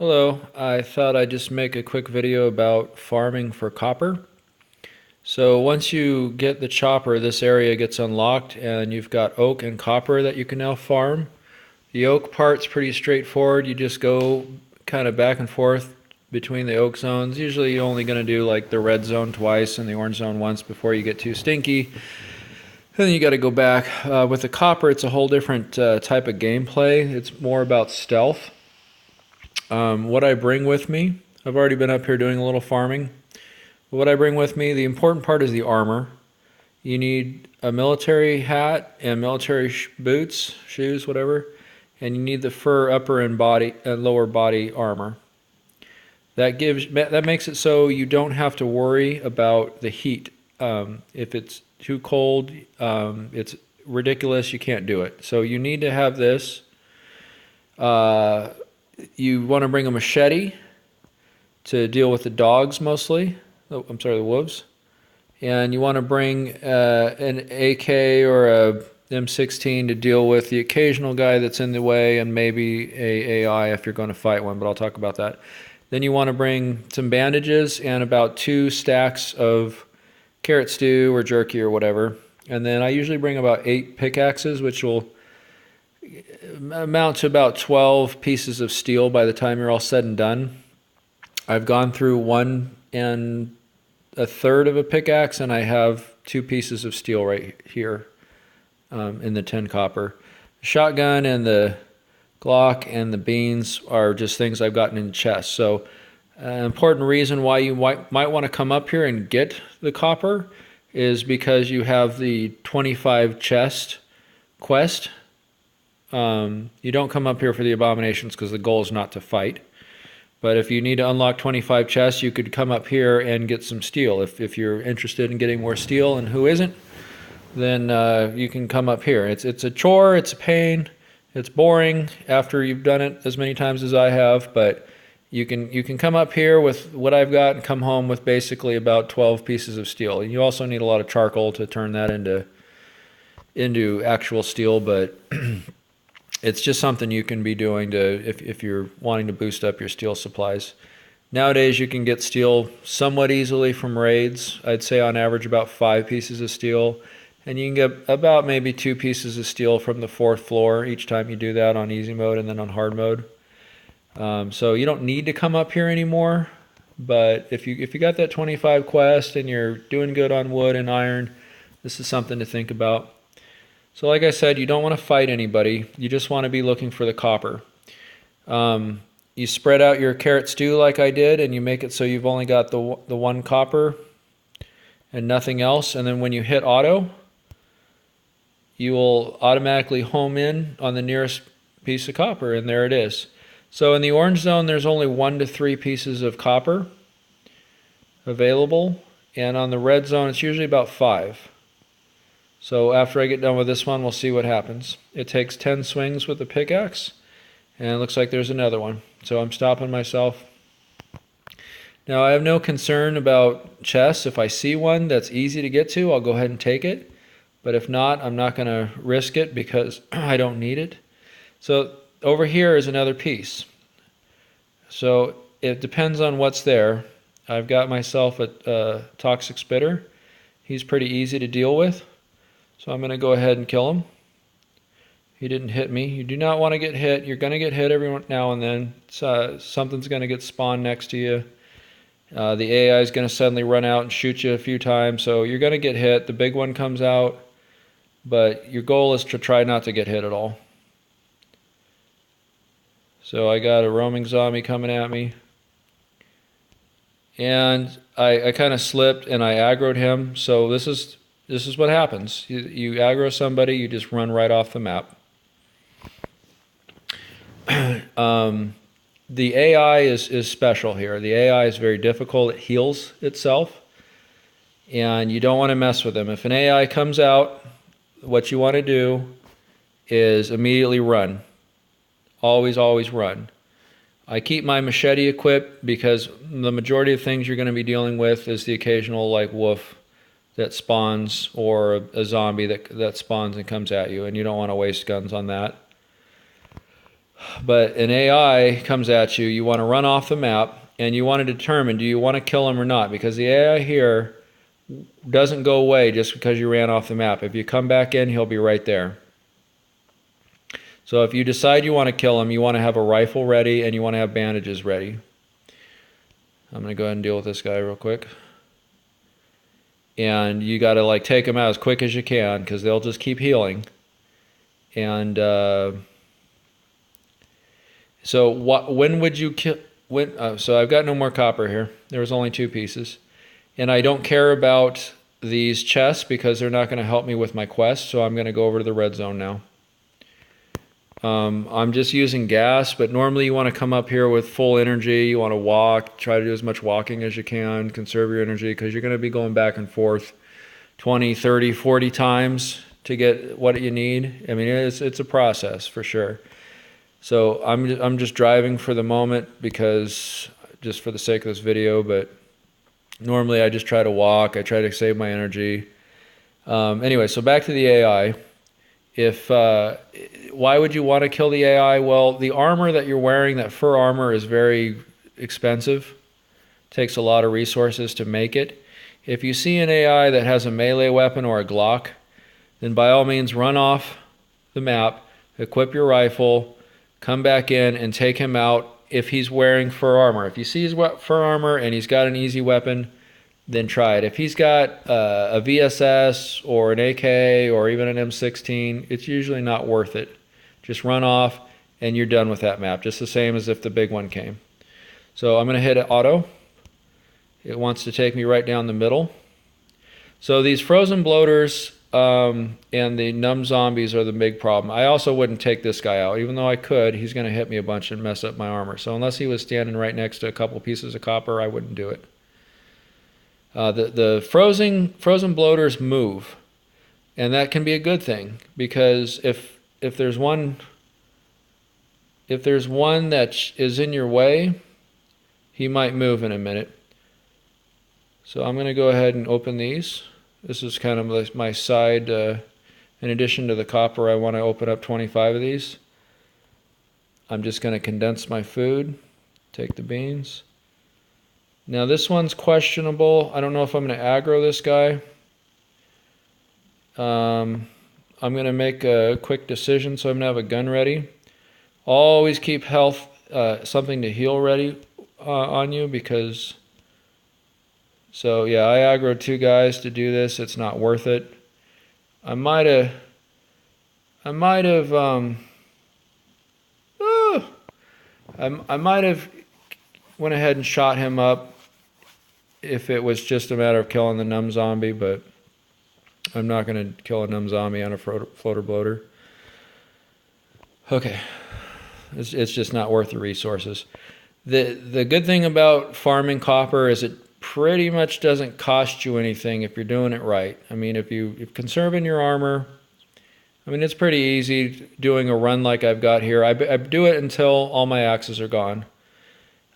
Hello, I thought I'd just make a quick video about farming for copper. So once you get the chopper, this area gets unlocked and you've got oak and copper that you can now farm. The oak part's pretty straightforward. You just go kind of back and forth between the oak zones. Usually you're only going to do like the red zone twice and the orange zone once before you get too stinky. And then you got to go back. With the copper, it's a whole different type of gameplay. It's more about stealth. What I bring with me, I've already been up here doing a little farming. What I bring with me, the important part is the armor. You need a military hat and military boots, shoes, whatever, and you need the fur upper and body and lower body armor. That makes it so you don't have to worry about the heat. If it's too cold, it's ridiculous. You can't do it. So you need to have this. You want to bring a machete to deal with the dogs mostly. Oh, I'm sorry, the wolves. And you want to bring an AK or a M16 to deal with the occasional guy that's in the way and maybe a AI if you're going to fight one, but I'll talk about that. Then you want to bring some bandages and about 2 stacks of carrot stew or jerky or whatever. And then I usually bring about 8 pickaxes, which will amount to about 12 pieces of steel by the time you're all said and done. I've gone through 1 1/3 of a pickaxe and I have 2 pieces of steel right here in the 10 copper. The shotgun and the Glock and the beans are just things I've gotten in chests. So an important reason why you might want to come up here and get the copper is because you have the 25 chest quest. You don't come up here for the abominations because the goal is not to fight. But if you need to unlock 25 chests, you could come up here and get some steel. If you're interested in getting more steel, and who isn't, then you can come up here. It's a chore, it's a pain, it's boring after you've done it as many times as I have, but you can come up here with what I've got and come home with basically about 12 pieces of steel. And you also need a lot of charcoal to turn that into actual steel, but it's just something you can be doing if you're wanting to boost up your steel supplies. Nowadays you can get steel somewhat easily from raids. I'd say on average about 5 pieces of steel. And you can get about maybe 2 pieces of steel from the 4th floor each time you do that on easy mode and then on hard mode. So you don't need to come up here anymore. But if you got that 25 quest and you're doing good on wood and iron, this is something to think about. So like I said, you don't want to fight anybody. You just want to be looking for the copper. You spread out your carrot stew like I did, and you make it so you've only got the 1 copper and nothing else. And then when you hit auto, you will automatically home in on the nearest piece of copper, and there it is. So in the orange zone, there's only 1 to 3 pieces of copper available, and on the red zone, it's usually about 5. So after I get done with this one, we'll see what happens. It takes 10 swings with the pickaxe, and it looks like there's another one. So I'm stopping myself. Now I have no concern about chests. If I see one that's easy to get to, I'll go ahead and take it. But if not, I'm not going to risk it because I don't need it. So over here is another piece. So it depends on what's there. I've got myself a toxic spitter. He's pretty easy to deal with. So I'm going to go ahead and kill him. He didn't hit me. You do not want to get hit. You're going to get hit every now and then. Something's going to get spawned next to you. The AI is going to suddenly run out and shoot you a few times. So you're going to get hit. The big one comes out. But your goal is to try not to get hit at all. So I got a roaming zombie coming at me. And I kind of slipped and I aggroed him. So this is what happens. You aggro somebody, you just run right off the map. The AI is special here. The AI is very difficult. It heals itself. And you don't want to mess with them. If an AI comes out, what you want to do is immediately run. Always, always run. I keep my machete equipped because the majority of things you're going to be dealing with is the occasional like wolf that spawns or a zombie that spawns and comes at you, and you don't want to waste guns on that. But an AI comes at you, you want to run off the map, and you want to determine, do you want to kill him or not? Because the AI here doesn't go away just because you ran off the map. If you come back in, he'll be right there. So if you decide you want to kill him, you want to have a rifle ready and you want to have bandages ready. I'm going to go ahead and deal with this guy real quick. And you got to like take them out as quick as you can because they'll just keep healing. And so when would you kill? So I've got no more copper here. There was only 2 pieces. And I don't care about these chests because they're not going to help me with my quest. So I'm going to go over to the red zone now. I'm just using gas, but normally you want to come up here with full energy. You want to walk, try to do as much walking as you can, conserve your energy because you're going to be going back and forth 20, 30, 40 times to get what you need. I mean, it's a process for sure. So I'm just driving for the moment because just for the sake of this video, but normally I just try to walk. I try to save my energy. Anyway, so back to the AI. Why would you want to kill the AI? Well, the armor that you're wearing, that fur armor, is very expensive. Takes a lot of resources to make it. If you see an AI that has a melee weapon or a Glock, then by all means run off the map, equip your rifle, come back in and take him out if he's wearing fur armor. If you see his fur armor and he's got an easy weapon, then try it. If he's got a VSS or an AK or even an M16, it's usually not worth it. Just run off and you're done with that map, just the same as if the big one came. So I'm going to hit auto. It wants to take me right down the middle. So these frozen bloaters and the numb zombies are the big problem. I also wouldn't take this guy out. Even though I could, he's going to hit me a bunch and mess up my armor. So unless he was standing right next to a couple pieces of copper, I wouldn't do it. The frozen bloaters move, and that can be a good thing because if there's one that is in your way, he might move in a minute. So I'm going to go ahead and open these. This is kind of my side. In addition to the copper, I want to open up 25 of these. I'm just going to condense my food, take the beans. Now this one's questionable. I don't know if I'm going to aggro this guy. I'm going to make a quick decision, so I'm going to have a gun ready. Always keep health, something to heal ready on you because... So yeah, I aggroed 2 guys to do this. It's not worth it. I might have went ahead and shot him up if it was just a matter of killing the numb zombie, but I'm not going to kill a numb zombie on a floater bloater. Okay, it's just not worth the resources. The good thing about farming copper is it pretty much doesn't cost you anything if you're doing it right. I mean, if you're conserving your armor, I mean, it's pretty easy doing a run like I've got here. I do it until all my axes are gone.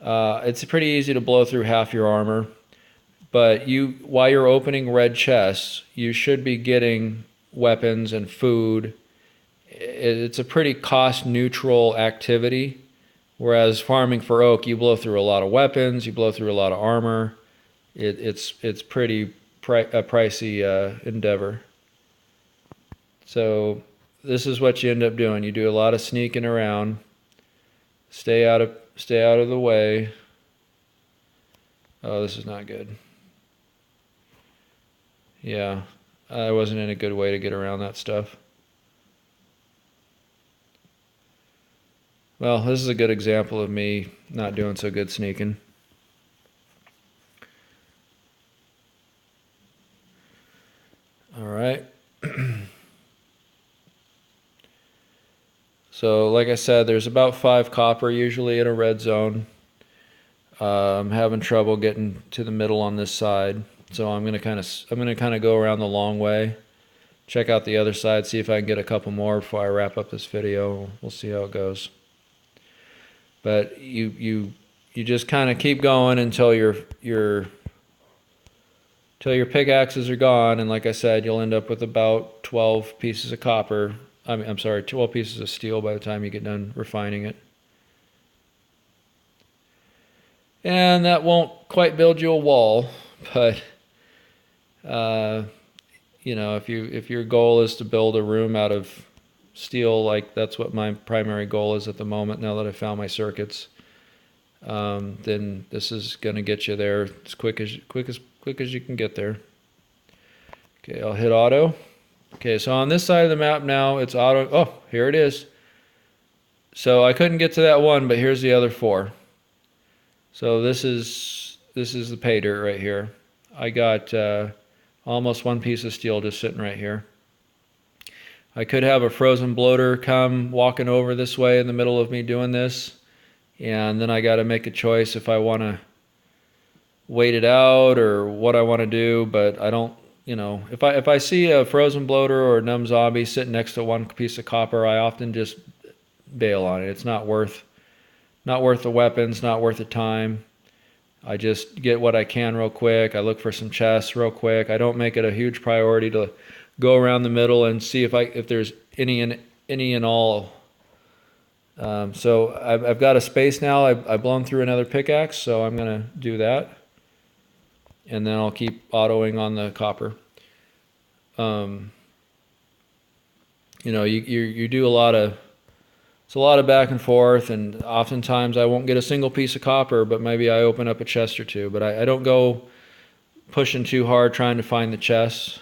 It's pretty easy to blow through half your armor, but while you're opening red chests, you should be getting weapons and food. It's a pretty cost-neutral activity, whereas farming for oak, you blow through a lot of weapons, you blow through a lot of armor. It's pretty pricey endeavor. So this is what you end up doing. You do a lot of sneaking around. Stay out of the way. Oh, this is not good. Yeah, I wasn't in a good way to get around that stuff. Well, this is a good example of me not doing so good sneaking. All right. So like I said, there's about 5 copper usually in a red zone. I'm having trouble getting to the middle on this side, so I'm gonna kind of go around the long way, check out the other side, see if I can get a couple more before I wrap up this video. We'll see how it goes. But you just kind of keep going until your pickaxes are gone, and like I said, you'll end up with about 12 pieces of copper. I'm sorry, 12 pieces of steel by the time you get done refining it. And that won't quite build you a wall, but you know, if your goal is to build a room out of steel, like that's what my primary goal is at the moment, now that I found my circuits, then this is going to get you there as quick as you can get there. Okay, I'll hit auto. Okay, so on this side of the map now, it's auto. Oh, here it is. So I couldn't get to that one, but here's the other 4. So this is the pay dirt right here. I got almost 1 piece of steel just sitting right here. I could have a frozen bloater come walking over this way in the middle of me doing this, and then I got to make a choice if I want to wait it out or what I want to do. But I don't, you know, if I see a frozen bloater or a numb zombie sitting next to 1 piece of copper, I often just bail on it. It's not worth the weapons, not worth the time. I just get what I can real quick. I look for some chests real quick. I don't make it a huge priority to go around the middle and see if there's any and all. So I've got a space now. I've blown through another pickaxe, so I'm gonna do that, and then I'll keep autoing on the copper. You know, you do a lot of. It's a lot of back and forth, and oftentimes I won't get a single piece of copper, but maybe I open up a chest or 2. But I don't go pushing too hard trying to find the chests.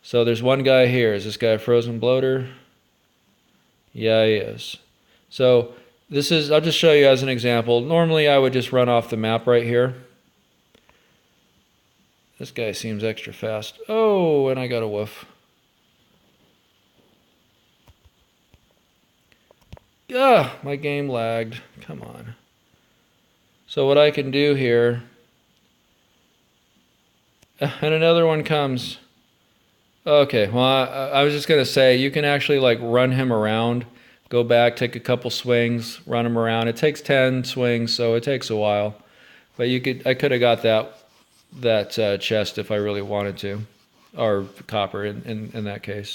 So there's one guy here. Is this guy a frozen bloater? Yeah, he is. So this is, I'll just show you as an example. Normally I would just run off the map right here. This guy seems extra fast. Oh, and I got a woof. Ah, my game lagged. Come on. So what I can do here, and another one comes. Okay, well, I was just going to say, you can actually like run him around, go back, take a couple swings, run him around. It takes 10 swings, so it takes a while. But I could have got that chest if I really wanted to, or copper in that case.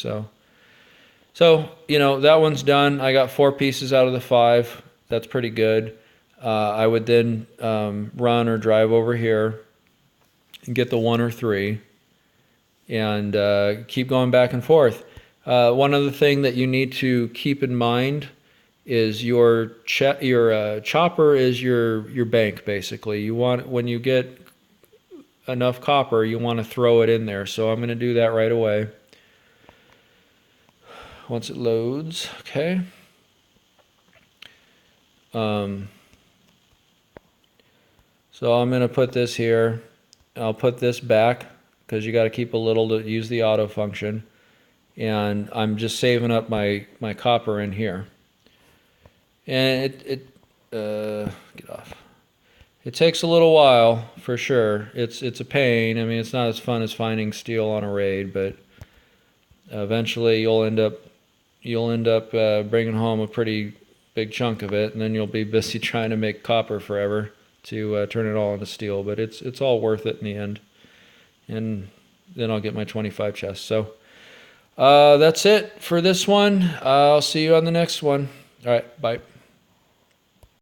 So, you know, that one's done. I got 4 pieces out of the 5. That's pretty good. I would then run or drive over here and get the 1 or 3 and keep going back and forth. One other thing that you need to keep in mind is your chopper is your bank, basically. You want, when you get enough copper, you want to throw it in there. So I'm going to do that right away. Once it loads, okay. So I'm going to put this here. I'll put this back because you got to keep a little to use the auto function. And I'm just saving up my copper in here. And get off. It takes a little while for sure. It's a pain. I mean, it's not as fun as finding steel on a raid, but eventually you'll end up bringing home a pretty big chunk of it, and then you'll be busy trying to make copper forever to turn it all into steel. But it's all worth it in the end, and then I'll get my 25 chests. So that's it for this one. I'll see you on the next one. All right, bye.